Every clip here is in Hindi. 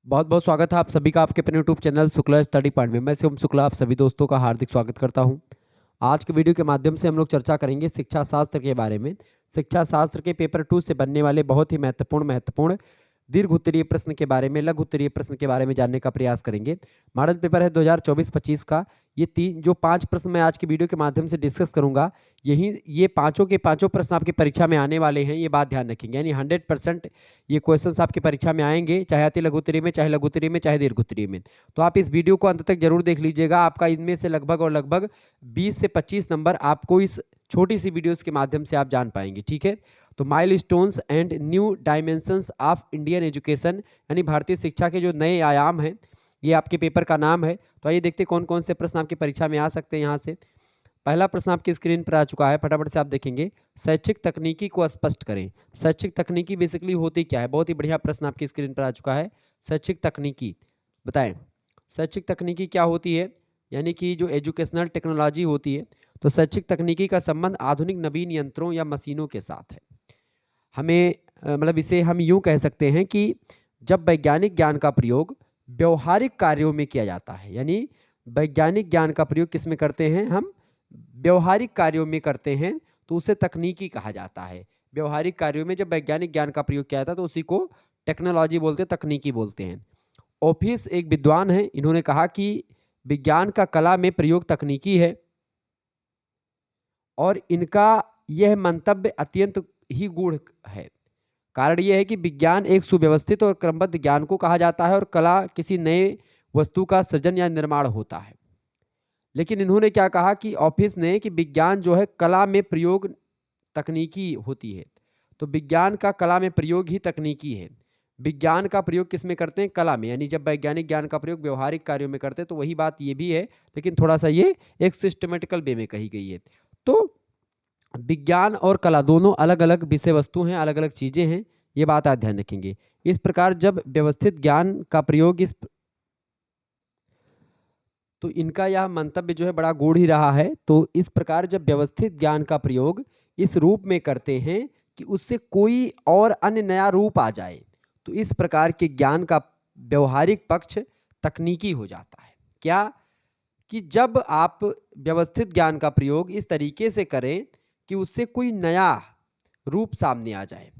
बहुत बहुत स्वागत है आप सभी का आपके अपने YouTube channel Shukla study point में। मैं शिवम शुक्ला आप सभी दोस्तों का हार्दिक स्वागत करता हूं। आज के वीडियो के माध्यम से हम लोग चर्चा करेंगे शिक्षा शास्त्र के बारे में। शिक्षा शास्त्र के पेपर 2 से बनने वाले बहुत ही महत्वपूर्ण दीर्घ उत्तरीय प्रश्न के बारे में, लघु उत्तरीय प्रश्न के बारे में जानने का प्रयास करेंगे। मॉडल पेपर है 2024-25 का। जो 5 प्रश्न मैं आज की वीडियो के माध्यम से डिस्कस करूंगा, ये पांचों के पांचों प्रश्न आपकी परीक्षा में आने वाले हैं, ये बात ध्यान रखेंगे। यानी 100% ये क्वेश्चंस आपकी परीक्षा में आएंगे, चाहे अति लघु उत्तरीय में, चाहे लघु उत्तरीय में, चाहे दीर्घ उत्तरीय में। तो आप इस वीडियो को अंत तक जरूर देख लीजिएगा। आपका इनमें से लगभग 20 से 25 नंबर आपको इस छोटी सी वीडियोस के माध्यम से आप जान पाएंगे। ठीक है, तो milestones and new dimensions of Indian education, यानी भारतीय शिक्षा के जो नए आयाम हैं, ये आपके पेपर का नाम है। तो आइए देखते कौन कौन से प्रश्न आपकी परीक्षा में आ सकते हैं। यहाँ से पहला प्रश्न आपकी स्क्रीन पर आ चुका है, फटाफट से आप देखेंगे। शैक्षिक तकनीकी को स्पष्ट करें। शैक्षिक तकनीकी बेसिकली होती क्या है? बहुत ही बढ़िया प्रश्न आपकी स्क्रीन पर आ चुका है। शैक्षिक तकनीकी बताएं, शैक्षिक तकनीकी क्या होती है? यानी कि जो एजुकेशनल टेक्नोलॉजी होती है, तो शैक्षिक तकनीकी का संबंध आधुनिक नवीन यंत्रों या मशीनों के साथ है। हमें मतलब इसे हम यूं कह सकते हैं कि जब वैज्ञानिक ज्ञान का प्रयोग व्यवहारिक कार्यों में किया जाता है, यानी वैज्ञानिक ज्ञान का प्रयोग किस में करते हैं? हम व्यवहारिक कार्यों में करते हैं, तो उसे तकनीकी कहा जाता है। व्यवहारिक कार्यों में जब वैज्ञानिक ज्ञान का प्रयोग किया जाता है तो उसी को टेक्नोलॉजी बोलते हैं, तकनीकी बोलते हैं। ऑफिस एक विद्वान है, इन्होंने कहा कि विज्ञान का कला में प्रयोग तकनीकी है और इनका यह मंतव्य अत्यंत ही गूढ़ है। कारण यह है कि विज्ञान एक सुव्यवस्थित और क्रमबद्ध ज्ञान को कहा जाता है और कला किसी नए वस्तु का सृजन या निर्माण होता है। लेकिन इन्होंने क्या कहा कि ऑफिस ने कि विज्ञान जो है कला में प्रयोग तकनीकी होती है। तो विज्ञान का कला में प्रयोग ही तकनीकी है। विज्ञान का प्रयोग किस में करते हैं? कला में। यानी जब वैज्ञानिक ज्ञान का प्रयोग व्यवहारिक कार्यों में करते हैं तो वही बात ये भी है, लेकिन थोड़ा सा ये एक सिस्टमेटिकल वे में कही गई है। तो विज्ञान और कला दोनों अलग अलग विषय वस्तु हैं, अलग अलग चीजें हैं, ये बात आप ध्यान रखेंगे। इस प्रकार जब व्यवस्थित ज्ञान का प्रयोग तो इनका यह मंतव्य जो है बड़ा गूढ़ ही रहा है। तो इस प्रकार जब व्यवस्थित ज्ञान का प्रयोग इस रूप में करते हैं कि उससे कोई और अन्य नया रूप आ जाए, तो इस प्रकार के ज्ञान का व्यवहारिक पक्ष तकनीकी हो जाता है। क्या? कि जब आप व्यवस्थित ज्ञान का प्रयोग इस तरीके से करें कि उससे कोई नया रूप सामने आ जाए,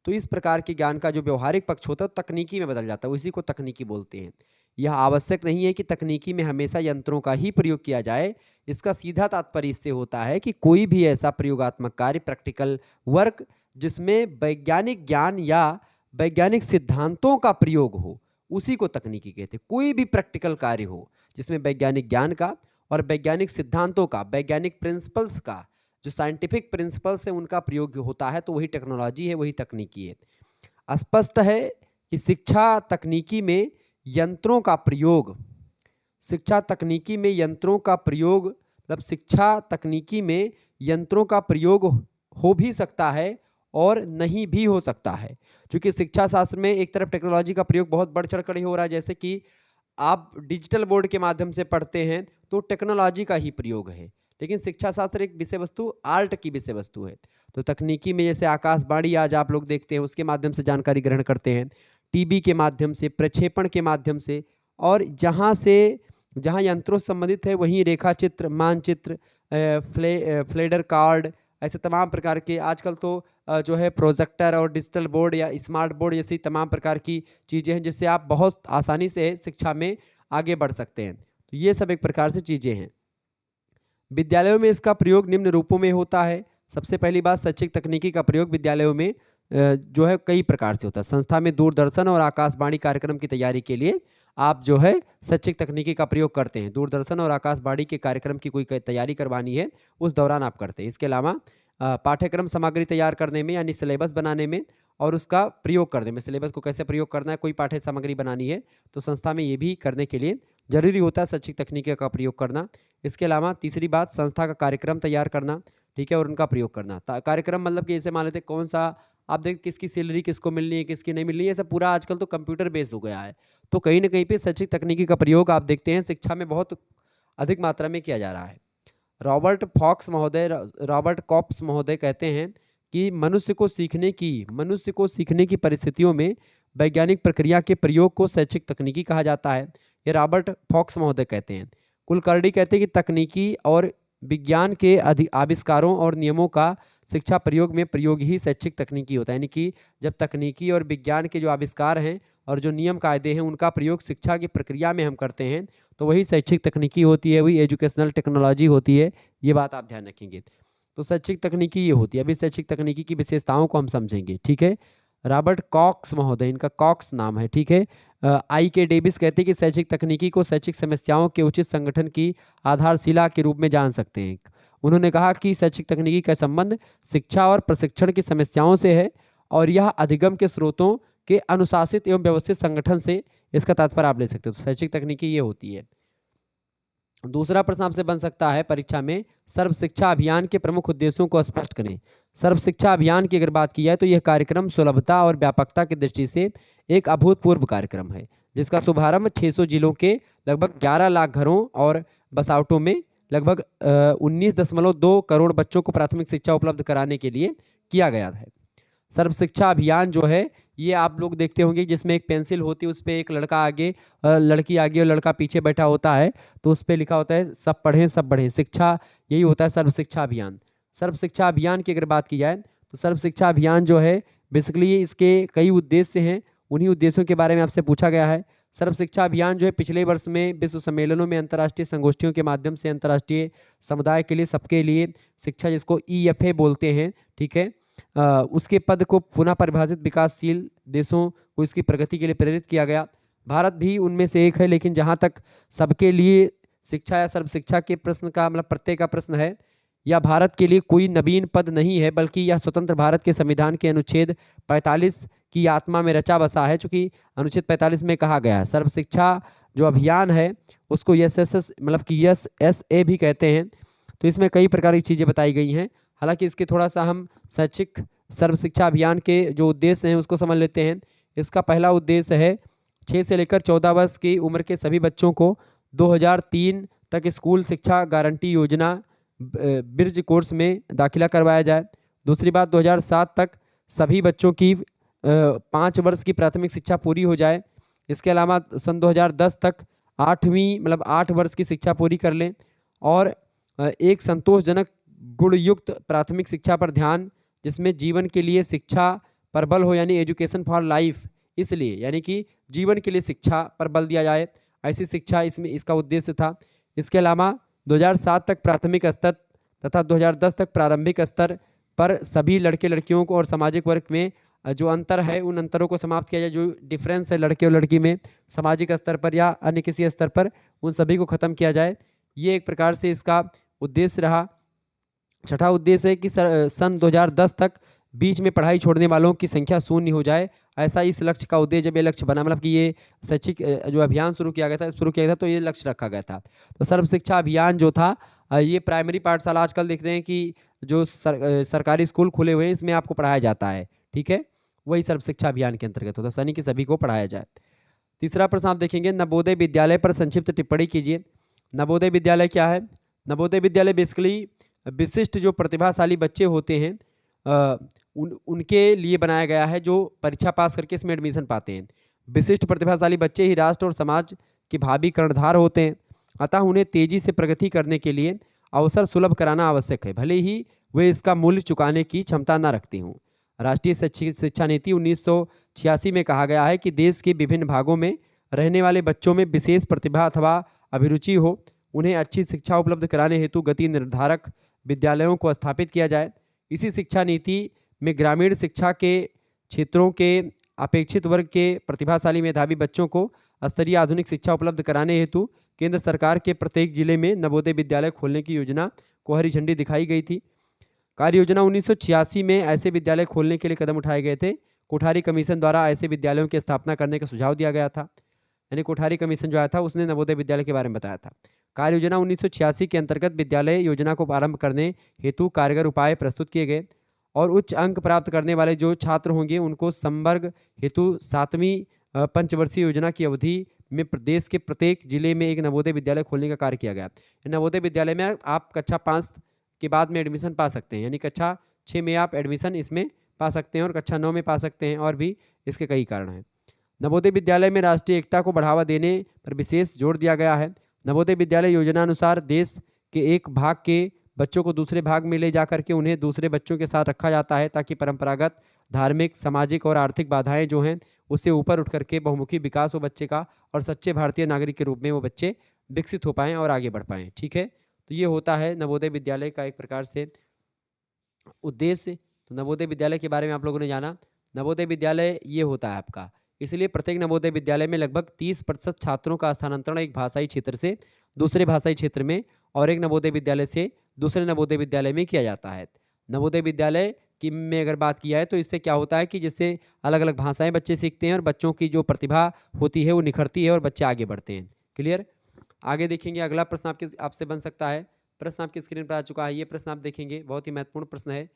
तो इस प्रकार के ज्ञान का जो व्यवहारिक पक्ष होता है वो तकनीकी में बदल जाता है, उसी को तकनीकी बोलते हैं। यह आवश्यक नहीं है कि तकनीकी में हमेशा यंत्रों का ही प्रयोग किया जाए। इसका सीधा तात्पर्य इससे होता है कि कोई भी ऐसा प्रयोगात्मक कार्य, प्रैक्टिकल वर्क, जिसमें वैज्ञानिक ज्ञान या वैज्ञानिक सिद्धांतों का प्रयोग हो, उसी को तकनीकी कहते हैं। कोई भी प्रैक्टिकल कार्य हो जिसमें वैज्ञानिक ज्ञान का और वैज्ञानिक सिद्धांतों का, वैज्ञानिक प्रिंसिपल्स का, जो साइंटिफिक प्रिंसिपल्स है उनका प्रयोग होता है, तो वही टेक्नोलॉजी है, वही तकनीकी है। स्पष्ट है कि शिक्षा तकनीकी में यंत्रों का प्रयोग, शिक्षा तकनीकी में यंत्रों का प्रयोग, मतलब शिक्षा तकनीकी में यंत्रों का प्रयोग हो भी सकता है और नहीं भी हो सकता है। क्योंकि शिक्षा शास्त्र में एक तरफ टेक्नोलॉजी का प्रयोग बहुत बढ़ चढ़ कर हो रहा है, जैसे कि आप डिजिटल बोर्ड के माध्यम से पढ़ते हैं तो टेक्नोलॉजी का ही प्रयोग है। लेकिन शिक्षा शास्त्र एक विषय वस्तु, आर्ट की विषय वस्तु है। तो तकनीकी में जैसे आकाशवाणी आज आप लोग देखते हैं, उसके माध्यम से जानकारी ग्रहण करते हैं, टीवी के माध्यम से, प्रक्षेपण के माध्यम से, और जहाँ यंत्रों से संबंधित है वहीं रेखा चित्र, मानचित्र, फ्लेडर कार्ड, ऐसे तमाम प्रकार के आजकल तो जो है प्रोजेक्टर और डिजिटल बोर्ड या स्मार्ट बोर्ड जैसी तमाम प्रकार की चीज़ें हैं, जिससे आप बहुत आसानी से शिक्षा में आगे बढ़ सकते हैं। तो ये सब एक प्रकार से चीज़ें हैं। विद्यालयों में इसका प्रयोग निम्न रूपों में होता है। सबसे पहली बात, शैक्षिक तकनीकी का प्रयोग विद्यालयों में जो है कई प्रकार से होता है। संस्था में दूरदर्शन और आकाशवाणी कार्यक्रम की तैयारी के लिए आप जो है शैक्षिक तकनीकी का प्रयोग करते हैं। दूरदर्शन और आकाशवाणी के कार्यक्रम की कोई तैयारी करवानी है, उस दौरान आप करते हैं। इसके अलावा पाठ्यक्रम सामग्री तैयार करने में, यानी सिलेबस बनाने में और उसका प्रयोग करने में, सिलेबस को कैसे प्रयोग करना है, कोई पाठ्य सामग्री बनानी है तो संस्था में ये भी करने के लिए जरूरी होता है शैक्षिक तकनीकी का प्रयोग करना। इसके अलावा तीसरी बात, संस्था का कार्यक्रम तैयार करना, ठीक है, और उनका प्रयोग करना। कार्यक्रम मतलब कि जैसे मान लेते कौन सा, आप देख किसकी सैलरी किसको मिलनी है, किसकी नहीं मिलनी है, ऐसा पूरा आजकल तो कंप्यूटर बेस हो गया है। तो कहीं ना कहीं पे शैक्षिक तकनीकी का प्रयोग आप देखते हैं शिक्षा में बहुत अधिक मात्रा में किया जा रहा है। रॉबर्ट कॉप्स महोदय कहते हैं कि मनुष्य को सीखने की परिस्थितियों में वैज्ञानिक प्रक्रिया के प्रयोग को शैक्षिक तकनीकी कहा जाता है। ये रॉबर्ट फॉक्स महोदय कहते हैं। कुलकर्णी कहते हैं कि तकनीकी और विज्ञान के आविष्कारों और नियमों का शिक्षा प्रयोग में प्रयोग ही शैक्षिक तकनीकी होता है। यानी कि जब तकनीकी और विज्ञान के जो आविष्कार हैं और जो नियम कायदे हैं उनका प्रयोग शिक्षा की प्रक्रिया में हम करते हैं तो वही शैक्षिक तकनीकी होती है, वही एजुकेशनल टेक्नोलॉजी होती है। ये बात आप ध्यान रखेंगे। तो शैक्षिक तकनीकी ये होती है। अभी शैक्षिक तकनीकी की विशेषताओं को हम समझेंगे, ठीक है। रॉबर्ट कॉक्स महोदय, इनका कॉक्स नाम है, ठीक है। आई के डेविस कहते हैं कि शैक्षिक तकनीकी को शैक्षिक समस्याओं के उचित संगठन की आधारशिला के रूप में जान सकते हैं। उन्होंने कहा कि शैक्षिक तकनीकी का संबंध शिक्षा और प्रशिक्षण की समस्याओं से है और यह अधिगम के स्रोतों के अनुशासित एवं व्यवस्थित संगठन से, इसका तात्पर्य आप ले सकते हो। तो शैक्षिक तकनीकी ये होती है। दूसरा प्रश्न आपसे बन सकता है परीक्षा में, सर्व शिक्षा अभियान के प्रमुख उद्देश्यों को स्पष्ट करें। सर्व शिक्षा अभियान की अगर बात की जाए तो यह कार्यक्रम सुलभता और व्यापकता की दृष्टि से एक अभूतपूर्व कार्यक्रम है, जिसका शुभारंभ 600 जिलों के लगभग 11 लाख घरों और बसावटों में लगभग 19.2 करोड़ बच्चों को प्राथमिक शिक्षा उपलब्ध कराने के लिए किया गया है। सर्व शिक्षा अभियान जो है ये आप लोग देखते होंगे जिसमें एक पेंसिल होती है, उस पर एक लड़का आगे, लड़की आगे और लड़का पीछे बैठा होता है, तो उस पर लिखा होता है सब पढ़ें सब बढ़ें शिक्षा। यही होता है सर्व शिक्षा अभियान। सर्व शिक्षा अभियान की अगर बात की जाए तो सर्व शिक्षा अभियान जो है बेसिकली इसके कई उद्देश्य हैं, उन्हीं उद्देश्यों के बारे में आपसे पूछा गया है। सर्व शिक्षा अभियान जो है पिछले वर्ष में विश्व सम्मेलनों में अंतर्राष्ट्रीय संगोष्ठियों के माध्यम से अंतर्राष्ट्रीय समुदाय के लिए, सबके लिए शिक्षा, जिसको EFA बोलते हैं, ठीक है, उसके पद को पुनः परिभाषित विकासशील देशों को इसकी प्रगति के लिए प्रेरित किया गया। भारत भी उनमें से एक है, लेकिन जहाँ तक सबके लिए शिक्षा या सर्व शिक्षा के प्रश्न का मतलब प्रत्यय का प्रश्न है, यह भारत के लिए कोई नवीन पद नहीं है, बल्कि यह स्वतंत्र भारत के संविधान के अनुच्छेद 45 की आत्मा में रचा बसा है। चूंकि अनुच्छेद 45 में कहा गया है सर्व शिक्षा जो अभियान है उसको SSS मतलब कि SA भी कहते हैं। तो इसमें कई प्रकार की चीज़ें बताई गई हैं। हालांकि इसके थोड़ा सा हम शैक्षिक सर्व शिक्षा अभियान के जो उद्देश्य हैं उसको समझ लेते हैं। इसका पहला उद्देश्य है 6 से लेकर 14 वर्ष की उम्र के सभी बच्चों को 2003 तक स्कूल शिक्षा गारंटी योजना ब्रिज कोर्स में दाखिला करवाया जाए। दूसरी बात, 2007 तक सभी बच्चों की 5 वर्ष की प्राथमिक शिक्षा पूरी हो जाए। इसके अलावा सन 2010 तक 8वीं मतलब 8 वर्ष की शिक्षा पूरी कर लें और एक संतोषजनक गुणयुक्त प्राथमिक शिक्षा पर ध्यान, जिसमें जीवन के लिए शिक्षा पर बल हो, यानी एजुकेशन फॉर लाइफ, इसलिए यानी कि जीवन के लिए शिक्षा पर बल दिया जाए, ऐसी शिक्षा इसमें इसका उद्देश्य था। इसके अलावा 2007 तक प्राथमिक स्तर तथा 2010 तक प्रारंभिक स्तर पर सभी लड़के लड़कियों को और सामाजिक वर्ग में जो अंतर है उन अंतरों को समाप्त किया जाए। जो डिफरेंस है लड़के और लड़की में सामाजिक स्तर पर या अन्य किसी स्तर पर, उन सभी को ख़त्म किया जाए। ये एक प्रकार से इसका उद्देश्य रहा। छठा उद्देश्य है कि सन 2010 तक बीच में पढ़ाई छोड़ने वालों की संख्या शून्य हो जाए। ऐसा इस लक्ष्य का उद्देश्य, जब ये लक्ष्य बना मतलब कि ये शैक्षिक जो अभियान शुरू किया गया था तो ये लक्ष्य रखा गया था। तो सर्व शिक्षा अभियान जो था ये प्राइमरी पाठशाला, आजकल देखते हैं कि जो सरकारी स्कूल खुले हुए हैं इसमें आपको पढ़ाया जाता है, ठीक है, वही सर्व शिक्षा अभियान के अंतर्गत होता है, यानी कि सभी को पढ़ाया जाए। तीसरा प्रश्न आप देखेंगे, नवोदय विद्यालय पर संक्षिप्त टिप्पणी कीजिए। नवोदय विद्यालय क्या है? नवोदय विद्यालय बेसिकली विशिष्ट जो प्रतिभाशाली बच्चे होते हैं उनके लिए बनाया गया है, जो परीक्षा पास करके इसमें एडमिशन पाते हैं। विशिष्ट प्रतिभाशाली बच्चे ही राष्ट्र और समाज के भावी कर्णधार होते हैं, अतः उन्हें तेजी से प्रगति करने के लिए अवसर सुलभ कराना आवश्यक है, भले ही वे इसका मूल्य चुकाने की क्षमता न रखते हों। राष्ट्रीय शिक्षा नीति 1986 में कहा गया है कि देश के विभिन्न भागों में रहने वाले बच्चों में विशेष प्रतिभा अथवा अभिरुचि हो, उन्हें अच्छी शिक्षा उपलब्ध कराने हेतु गति निर्धारक विद्यालयों को स्थापित किया जाए। इसी शिक्षा नीति में ग्रामीण शिक्षा के क्षेत्रों के अपेक्षित वर्ग के प्रतिभाशाली मेधावी बच्चों को स्तरीय आधुनिक शिक्षा उपलब्ध कराने हेतु केंद्र सरकार के प्रत्येक जिले में नवोदय विद्यालय खोलने की योजना को हरी झंडी दिखाई गई थी। कार्य योजना 1986 में ऐसे विद्यालय खोलने के लिए कदम उठाए गए थे। कोठारी कमीशन द्वारा ऐसे विद्यालयों की स्थापना करने का सुझाव दिया गया था, यानी कोठारी कमीशन जो आया था उसने नवोदय विद्यालय के बारे में बताया था। कार्य योजना 1986 के अंतर्गत विद्यालय योजना को आरंभ करने हेतु कारगर उपाय प्रस्तुत किए गए और उच्च अंक प्राप्त करने वाले जो छात्र होंगे उनको संवर्ग हेतु 7वीं पंचवर्षीय योजना की अवधि में प्रदेश के प्रत्येक जिले में एक नवोदय विद्यालय खोलने का कार्य किया गया। नवोदय विद्यालय में आप कक्षा 5 के बाद में एडमिशन पा सकते हैं, यानी कक्षा 6 में आप एडमिशन इसमें पा सकते हैं और कक्षा 9 में पा सकते हैं, और भी इसके कई कारण हैं। नवोदय विद्यालय में राष्ट्रीय एकता को बढ़ावा देने पर विशेष जोर दिया गया है। नवोदय विद्यालय योजना अनुसार देश के एक भाग के बच्चों को दूसरे भाग में ले जाकर के उन्हें दूसरे बच्चों के साथ रखा जाता है, ताकि परंपरागत, धार्मिक, सामाजिक और आर्थिक बाधाएं जो हैं उससे ऊपर उठ करके बहुमुखी विकास हो बच्चे का, और सच्चे भारतीय नागरिक के रूप में वो बच्चे विकसित हो पाएँ और आगे बढ़ पाएँ। ठीक है, तो ये होता है नवोदय विद्यालय का एक प्रकार से उद्देश्य। तो नवोदय विद्यालय के बारे में आप लोगों ने जाना। नवोदय विद्यालय ये होता है आपका, इसलिए प्रत्येक नवोदय विद्यालय में लगभग 30% छात्रों का स्थानांतरण एक भाषाई क्षेत्र से दूसरे भाषाई क्षेत्र में और एक नवोदय विद्यालय से दूसरे नवोदय विद्यालय में किया जाता है। नवोदय विद्यालय की में अगर बात किया है तो इससे क्या होता है कि जिससे अलग अलग भाषाएं बच्चे सीखते हैं और बच्चों की जो प्रतिभा होती है वो निखरती है और बच्चे आगे बढ़ते हैं। क्लियर? आगे देखेंगे अगला प्रश्न आपसे बन सकता है। प्रश्न आपकी स्क्रीन पर आ चुका है, ये प्रश्न आप देखेंगे, बहुत ही महत्वपूर्ण प्रश्न है।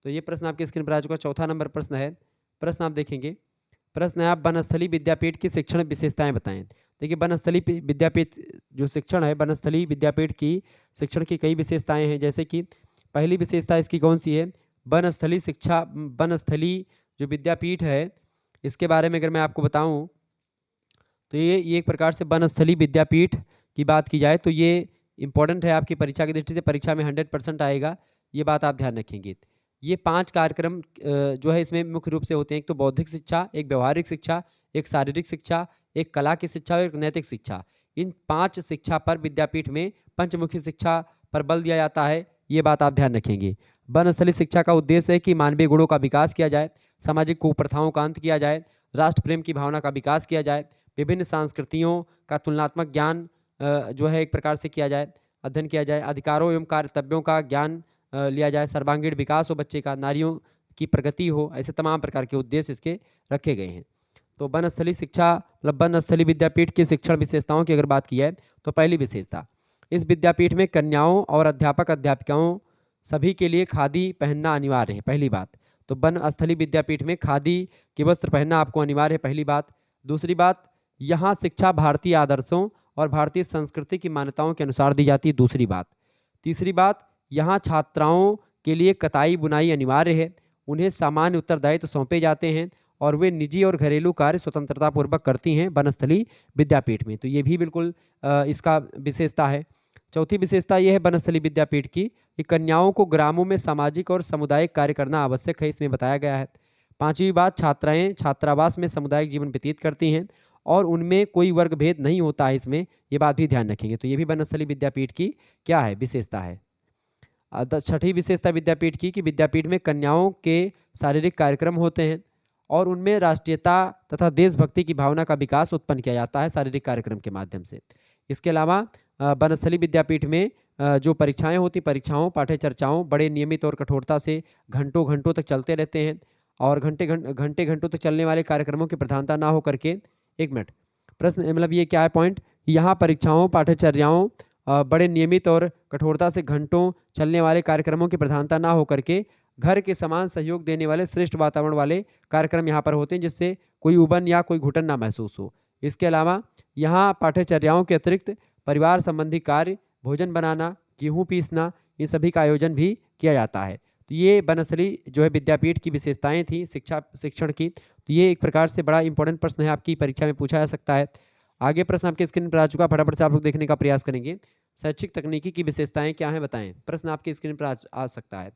तो ये प्रश्न आपकी स्क्रीन पर आ चुका है, चौथा नंबर प्रश्न है। प्रश्न आप देखेंगे, प्रश्न है आप वनस्थली विद्यापीठ की शिक्षण विशेषताएं बताएं। देखिए विद्यापीठ जो शिक्षण है, वनस्थली विद्यापीठ की शिक्षण की कई विशेषताएं हैं। जैसे कि पहली विशेषता इसकी कौन सी है? वनस्थली जो विद्यापीठ है इसके बारे में अगर मैं आपको बताऊं तो ये एक प्रकार से वनस्थली विद्यापीठ की बात की जाए तो ये इंपॉर्टेंट है आपकी परीक्षा की दृष्टि से, परीक्षा में 100% आएगा, ये बात आप ध्यान रखेंगे। ये 5 कार्यक्रम जो है इसमें मुख्य रूप से होते हैं। एक तो बौद्धिक शिक्षा, एक व्यवहारिक शिक्षा, एक शारीरिक शिक्षा, एक कला की शिक्षा और एक नैतिक शिक्षा। इन 5 शिक्षा पर विद्यापीठ में पंचमुखी शिक्षा पर बल दिया जाता है, ये बात आप ध्यान रखेंगे। वनस्थली शिक्षा का उद्देश्य है कि मानवीय गुणों का विकास किया जाए, सामाजिक कुप्रथाओं का अंत किया जाए, राष्ट्र प्रेम की भावना का विकास किया जाए, विभिन्न संस्कृतियों का तुलनात्मक ज्ञान जो है एक प्रकार से किया जाए, अध्ययन किया जाए, अधिकारों एवं कर्तव्यों का ज्ञान लिया जाए, सर्वांगीण विकास हो बच्चे का, नारियों की प्रगति हो, ऐसे तमाम प्रकार के उद्देश्य इसके रखे गए हैं। तो वनस्थली शिक्षा मतलब वनस्थली विद्यापीठ की शिक्षण विशेषताओं की अगर बात की है तो पहली विशेषता, इस विद्यापीठ में कन्याओं और अध्यापक अध्यापिकाओं सभी के लिए खादी पहनना अनिवार्य है, पहली बात। तो वनस्थली विद्यापीठ में खादी के वस्त्र पहनना आपको अनिवार्य है, पहली बात। दूसरी बात, यहाँ शिक्षा भारतीय आदर्शों और भारतीय संस्कृति की मान्यताओं के अनुसार दी जाती है, दूसरी बात। तीसरी बात, यहाँ छात्राओं के लिए कताई बुनाई अनिवार्य है, उन्हें सामान्य उत्तरदायित्व सौंपे जाते हैं और वे निजी और घरेलू कार्य स्वतंत्रता पूर्वक करती हैं वनस्थली विद्यापीठ में। तो ये भी बिल्कुल इसका विशेषता है। चौथी विशेषता ये है वनस्थली विद्यापीठ की कि कन्याओं को ग्रामों में सामाजिक और सामुदायिक कार्य करना आवश्यक है, इसमें बताया गया है। पांचवी बात, छात्राएं छात्रावास में सामुदायिक जीवन व्यतीत करती हैं और उनमें कोई वर्ग भेद नहीं होता है इसमें, ये बात भी ध्यान रखेंगे। तो ये भी वनस्थली विद्यापीठ की क्या है? विशेषता है। छठी विशेषता विद्यापीठ की कि विद्यापीठ में कन्याओं के शारीरिक कार्यक्रम होते हैं और उनमें राष्ट्रीयता तथा देशभक्ति की भावना का विकास उत्पन्न किया जाता है शारीरिक कार्यक्रम के माध्यम से। इसके अलावा वनस्थली विद्यापीठ में जो परीक्षाएं होती, परीक्षाओं पाठ्य चर्चाओं बड़े नियमित और कठोरता से घंटों घंटों तक चलते रहते हैं और घंटे घंटों तक चलने वाले कार्यक्रमों की प्रधानता ना हो करके, एक मिनट, प्रश्न मतलब ये क्या है पॉइंट, यहाँ परीक्षाओं पाठ्यचर्याओं बड़े नियमित और कठोरता से घंटों चलने वाले कार्यक्रमों की प्रधानता ना हो करके घर के समान सहयोग देने वाले श्रेष्ठ वातावरण वाले कार्यक्रम यहाँ पर होते हैं, जिससे कोई उबन या कोई घुटन ना महसूस हो। इसके अलावा यहाँ पाठ्यचर्याओं के अतिरिक्त परिवार संबंधी कार्य, भोजन बनाना, गेहूँ पीसना, इन सभी का आयोजन भी किया जाता है। तो ये वनस्थली जो है विद्यापीठ की विशेषताएं थी शिक्षण की। तो ये एक प्रकार से बड़ा इंपॉर्टेंट प्रश्न है, आपकी परीक्षा में पूछा जा सकता है। आगे प्रश्न आपके स्क्रीन पर आ चुका, फटाफट से आप लोग देखने का प्रयास करेंगे। शैक्षिक तकनीकी की विशेषताएं क्या हैं बताएं, प्रश्न आपके स्क्रीन पर आ सकता है।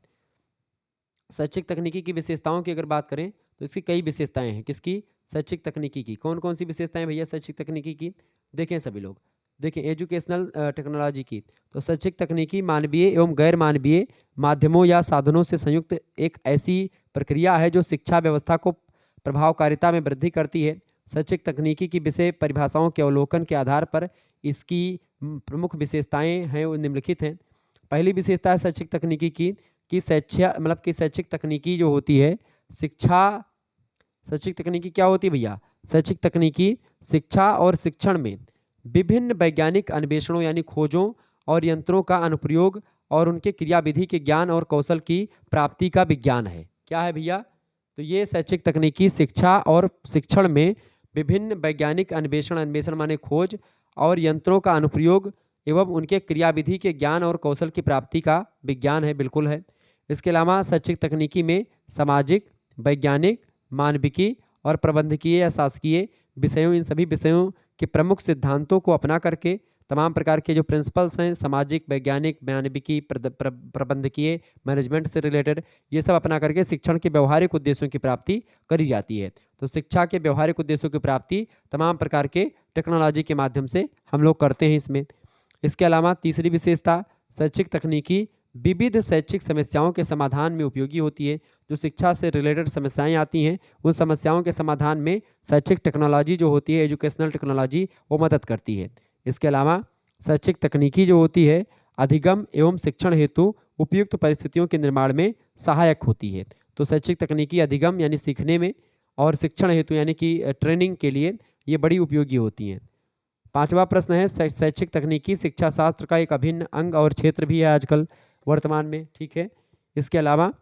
शैक्षिक तकनीकी की विशेषताओं की अगर बात करें तो इसकी कई विशेषताएं हैं। किसकी? शैक्षिक तकनीकी की। कौन कौन सी विशेषताएं भैया शैक्षिक तकनीकी की? देखें सभी लोग, देखें एजुकेशनल टेक्नोलॉजी की। तो शैक्षिक तकनीकी मानवीय एवं गैर मानवीय माध्यमों या साधनों से संयुक्त एक ऐसी प्रक्रिया है जो शिक्षा व्यवस्था को प्रभावकारिता में वृद्धि करती है। शैक्षिक तकनीकी की विषय परिभाषाओं के अवलोकन के आधार पर इसकी प्रमुख विशेषताएं हैं वो निम्नलिखित हैं। पहली विशेषता है शैक्षिक तकनीकी की कि शैक्षिक तकनीकी जो होती है शैक्षिक तकनीकी क्या होती है भैया? शैक्षिक तकनीकी शिक्षा और शिक्षण में विभिन्न वैज्ञानिक अन्वेषणों यानी खोजों और यंत्रों का अनुप्रयोग और उनके क्रियाविधि के ज्ञान और कौशल की प्राप्ति का विज्ञान है। क्या है भैया? तो ये शैक्षिक तकनीकी शिक्षा और शिक्षण में विभिन्न वैज्ञानिक अन्वेषण माने खोज और यंत्रों का अनुप्रयोग एवं उनके क्रियाविधि के ज्ञान और कौशल की प्राप्ति का विज्ञान है, बिल्कुल है। इसके अलावा शैक्षिक तकनीकी में सामाजिक, वैज्ञानिक, मानविकी और प्रबंधकीय या शासकीय विषयों, इन सभी विषयों के प्रमुख सिद्धांतों को अपना करके तमाम प्रकार के जो प्रिंसिपल्स हैं सामाजिक, वैज्ञानिक, मानविकी, प्रबंधकीय, मैनेजमेंट से रिलेटेड, ये सब अपना करके शिक्षण के व्यवहारिक उद्देश्यों की प्राप्ति करी जाती है। तो शिक्षा के व्यवहारिक उद्देश्यों की प्राप्ति तमाम प्रकार के टेक्नोलॉजी के माध्यम से हम लोग करते हैं इसमें। इसके अलावा तीसरी विशेषता, शैक्षिक तकनीकी विविध शैक्षिक समस्याओं के समाधान में उपयोगी होती है। जो शिक्षा से रिलेटेड समस्याएं आती हैं, उन समस्याओं के समाधान में शैक्षिक टेक्नोलॉजी जो होती है, एजुकेशनल टेक्नोलॉजी, वो मदद करती है। इसके अलावा शैक्षिक तकनीकी जो होती है, अधिगम एवं शिक्षण हेतु उपयुक्त परिस्थितियों के निर्माण में सहायक होती है। तो शैक्षिक तकनीकी अधिगम यानी सीखने में, और शिक्षण हेतु यानी कि ट्रेनिंग के लिए ये बड़ी उपयोगी होती हैं। पांचवा प्रश्न है, शैक्षिक तकनीकी शिक्षा शास्त्र का एक अभिन्न अंग और क्षेत्र भी है आजकल वर्तमान में, ठीक है। इसके अलावा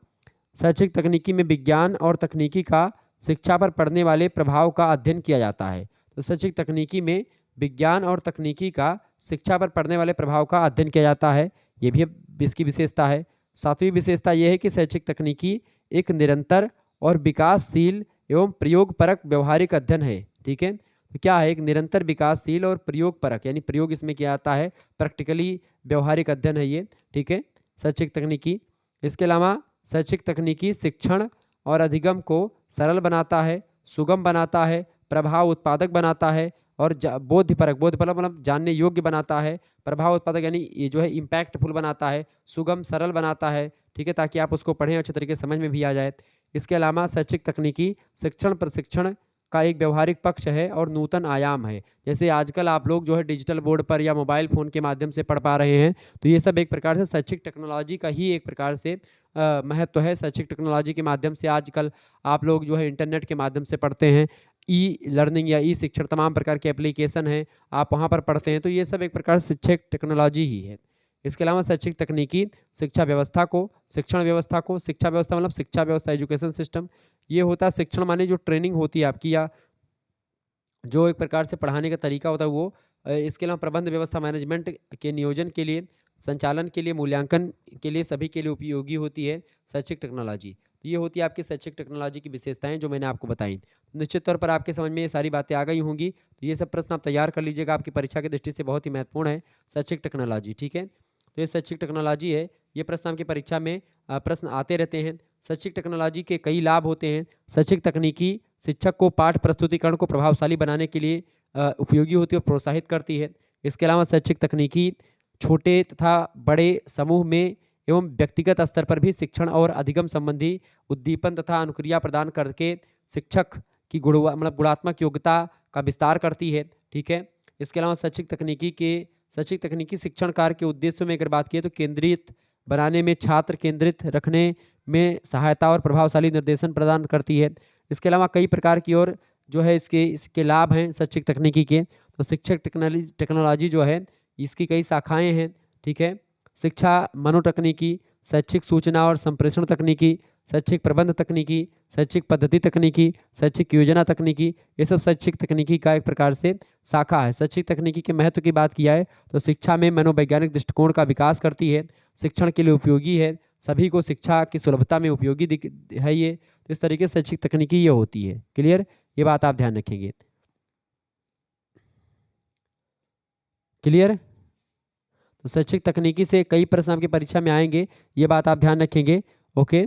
शैक्षिक तकनीकी में विज्ञान और तकनीकी का शिक्षा पर पड़ने वाले प्रभाव का अध्ययन किया जाता है। तो शैक्षिक तकनीकी में विज्ञान और तकनीकी का शिक्षा पर पड़ने वाले प्रभाव का अध्ययन किया जाता है, ये भी इसकी विशेषता है। सातवीं विशेषता यह है कि शैक्षिक तकनीकी एक निरंतर और विकासशील एवं प्रयोगपरक व्यवहारिक अध्ययन है, ठीक है। तो क्या है, एक निरंतर विकासशील और प्रयोगपरक, यानी प्रयोग इसमें किया जाता है, प्रैक्टिकली व्यवहारिक अध्ययन है ये, ठीक है, शैक्षिक तकनीकी। इसके अलावा शैक्षिक तकनीकी शिक्षण और अधिगम को सरल बनाता है, सुगम बनाता है, प्रभाव उत्पादक बनाता है और बोध्यपरक मतलब जानने योग्य बनाता है, प्रभाव उत्पादक यानी ये जो है इम्पैक्टफुल बनाता है, सुगम सरल बनाता है, ठीक है, ताकि आप उसको पढ़ें अच्छे तरीके से समझ में भी आ जाए। इसके अलावा शैक्षिक तकनीकी शिक्षण प्रशिक्षण का एक व्यवहारिक पक्ष है और नूतन आयाम है। जैसे आजकल आप लोग जो है डिजिटल बोर्ड पर या मोबाइल फ़ोन के माध्यम से पढ़ पा रहे हैं, तो ये सब एक प्रकार से शैक्षिक टेक्नोलॉजी का ही एक प्रकार से महत्व है। शैक्षिक टेक्नोलॉजी के माध्यम से आजकल आप लोग जो है इंटरनेट के माध्यम से पढ़ते हैं, ई लर्निंग या ई शिक्षण तमाम प्रकार के एप्लीकेशन हैं, आप वहाँ पर पढ़ते हैं, तो ये सब एक प्रकार से शैक्षिक टेक्नोलॉजी ही है। इसके अलावा शैक्षिक तकनीकी शिक्षा व्यवस्था को, शिक्षण व्यवस्था को, शिक्षा व्यवस्था मतलब शिक्षा व्यवस्था, एजुकेशन सिस्टम, ये होता है शिक्षण माने जो ट्रेनिंग होती है आपकी या जो एक प्रकार से पढ़ाने का तरीका होता है वो। इसके अलावा प्रबंध व्यवस्था मैनेजमेंट के नियोजन के लिए, संचालन के लिए, मूल्यांकन के लिए, सभी के लिए उपयोगी होती है शैक्षिक टेक्नोलॉजी। तो ये होती है आपकी शैक्षिक टेक्नोलॉजी की विशेषताएं जो मैंने आपको बताई। निश्चित तौर पर आपके समझ में ये सारी बातें आ गई होंगी, तो ये सब प्रश्न आप तैयार कर लीजिएगा, आपकी परीक्षा की दृष्टि से बहुत ही महत्वपूर्ण है शैक्षिक टेक्नोलॉजी, ठीक है। तो ये शैक्षिक टेक्नोलॉजी है, ये प्रश्न आपकी परीक्षा में प्रश्न आते रहते हैं। शैक्षिक टेक्नोलॉजी के कई लाभ होते हैं। शैक्षिक तकनीकी शिक्षक को पाठ प्रस्तुतिकरण को प्रभावशाली बनाने के लिए उपयोगी होती है और प्रोत्साहित करती है। इसके अलावा शैक्षिक तकनीकी छोटे तथा बड़े समूह में एवं व्यक्तिगत स्तर पर भी शिक्षण और अधिगम संबंधी उद्दीपन तथा अनुक्रिया प्रदान करके शिक्षक की गुणात्मक योग्यता का विस्तार करती है, ठीक है। इसके अलावा शैक्षिक तकनीकी शिक्षण कार्य के उद्देश्यों में अगर बात की तो केंद्रित बनाने में, छात्र केंद्रित रखने में सहायता और प्रभावशाली निर्देशन प्रदान करती है। इसके अलावा कई प्रकार की और जो है इसके लाभ हैं शैक्षिक तकनीकी के। तो शिक्षक टेक्नोलॉजी जो है इसकी कई शाखाएं हैं, ठीक है। शिक्षा मनोतकनीकी, शैक्षिक सूचना और संप्रेषण तकनीकी, शैक्षिक प्रबंध तकनीकी, शैक्षिक पद्धति तकनीकी, शैक्षिक योजना तकनीकी, ये सब शैक्षिक तकनीकी का एक प्रकार से शाखा है। शैक्षिक तकनीकी के महत्व की बात किया है तो शिक्षा में मनोवैज्ञानिक दृष्टिकोण का विकास करती है, शिक्षण के लिए उपयोगी है, सभी को शिक्षा की सुलभता में उपयोगी है ये। तो इस तरीके से शैक्षिक तकनीकी ये होती है। क्लियर, ये बात आप ध्यान रखेंगे। क्लियर, तो शैक्षिक तकनीकी से कई प्रश्न आपकी परीक्षा में आएंगे, ये बात आप ध्यान रखेंगे। ओके,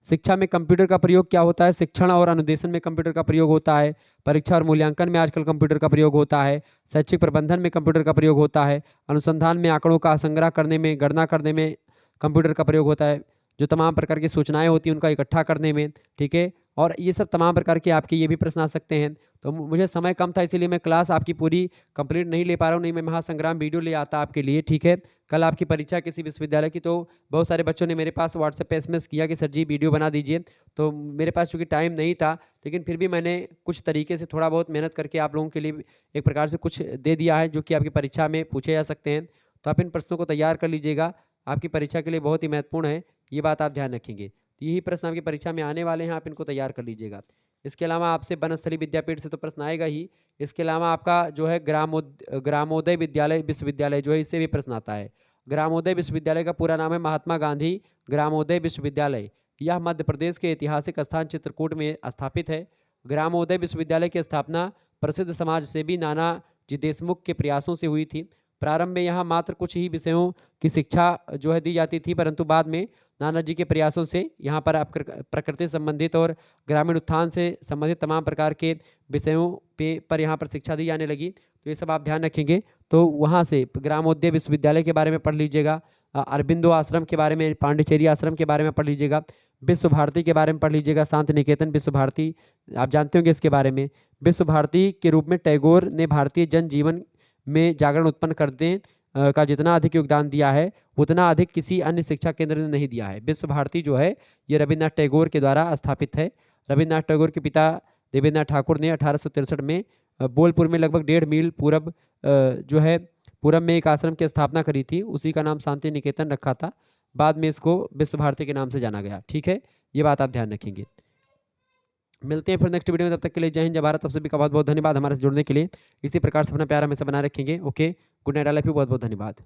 शिक्षा में कंप्यूटर का प्रयोग क्या होता है? शिक्षण और अनुदेशन में कंप्यूटर का प्रयोग होता है। परीक्षा और मूल्यांकन में आजकल कंप्यूटर का प्रयोग होता है। शैक्षिक प्रबंधन में कंप्यूटर का प्रयोग होता है। अनुसंधान में आंकड़ों का संग्रह करने में, गणना करने में कंप्यूटर का प्रयोग होता है। जो तमाम प्रकार की सूचनाएं होती हैं उनका इकट्ठा करने में, ठीक है। और ये सब तमाम प्रकार के आपके ये भी प्रश्न आ सकते हैं। तो मुझे समय कम था इसीलिए मैं क्लास आपकी पूरी कंप्लीट नहीं ले पा रहा हूँ, नहीं मैं महासंग्राम वीडियो ले आता आपके लिए, ठीक है। कल आपकी परीक्षा किसी विश्वविद्यालय की, तो बहुत सारे बच्चों ने मेरे पास व्हाट्सएप पे एसएमएस किया कि सर जी वीडियो बना दीजिए। तो मेरे पास चूँकि टाइम नहीं था, लेकिन फिर भी मैंने कुछ तरीके से थोड़ा बहुत मेहनत करके आप लोगों के लिए एक प्रकार से कुछ दे दिया है जो कि आपकी परीक्षा में पूछे जा सकते हैं। तो आप इन प्रश्नों को तैयार कर लीजिएगा, आपकी परीक्षा के लिए बहुत ही महत्वपूर्ण है, ये बात आप ध्यान रखेंगे। तो यही प्रश्न आपकी परीक्षा में आने वाले हैं, आप इनको तैयार कर लीजिएगा। इसके अलावा आपसे बनस्थली विद्यापीठ से तो प्रश्न आएगा ही। इसके अलावा आपका जो है ग्रामोदय विद्यालय विश्वविद्यालय जो है इससे भी प्रश्न आता है। ग्रामोदय विश्वविद्यालय का पूरा नाम है महात्मा गांधी ग्रामोदय विश्वविद्यालय। यह मध्य प्रदेश के ऐतिहासिक स्थान चित्रकूट में स्थापित है। ग्रामोदय विश्वविद्यालय की स्थापना प्रसिद्ध समाज सेवी नानाजी देशमुख के प्रयासों से हुई थी। प्रारंभ में यहाँ मात्र कुछ ही विषयों की शिक्षा जो है दी जाती थी, परंतु बाद में नानाजी के प्रयासों से यहाँ पर आप प्रकृति संबंधित और ग्रामीण उत्थान से संबंधित तमाम प्रकार के विषयों पर यहाँ पर शिक्षा दी जाने लगी। तो ये सब आप ध्यान रखेंगे। तो वहाँ से ग्रामोदय विश्वविद्यालय के बारे में पढ़ लीजिएगा, अरबिंदो आश्रम के बारे में, पांडिचेरी आश्रम के बारे में पढ़ लीजिएगा, विश्व भारती के बारे में पढ़ लीजिएगा, शांति निकेतन विश्व भारती आप जानते होंगे इसके बारे में। विश्व भारती के रूप में टैगोर ने भारतीय जन जीवन में जागरण उत्पन्न करने का जितना अधिक योगदान दिया है उतना अधिक किसी अन्य शिक्षा केंद्र ने नहीं दिया है। विश्व भारती जो है ये रविन्द्रनाथ टैगोर के द्वारा स्थापित है। रविन्द्रनाथ टैगोर के पिता देवेंद्रनाथ ठाकुर ने 1863 में बोलपुर में लगभग 1.5 मील पूरब जो है पूरब में एक आश्रम की स्थापना करी थी, उसी का नाम शांति निकेतन रखा था। बाद में इसको विश्व भारती के नाम से जाना गया। ठीक है, ये बात आप ध्यान रखेंगे। मिलते हैं फिर नेक्स्ट वीडियो में, तब तक के लिए जय हिंद जय भारत। आप सभी का बहुत बहुत धन्यवाद हमारे से जुड़ने के लिए। इसी प्रकार से अपना प्यार हमेशा बनाए रखेंगे। Okay, good night, I love you, बहुत बहुत धन्यवाद।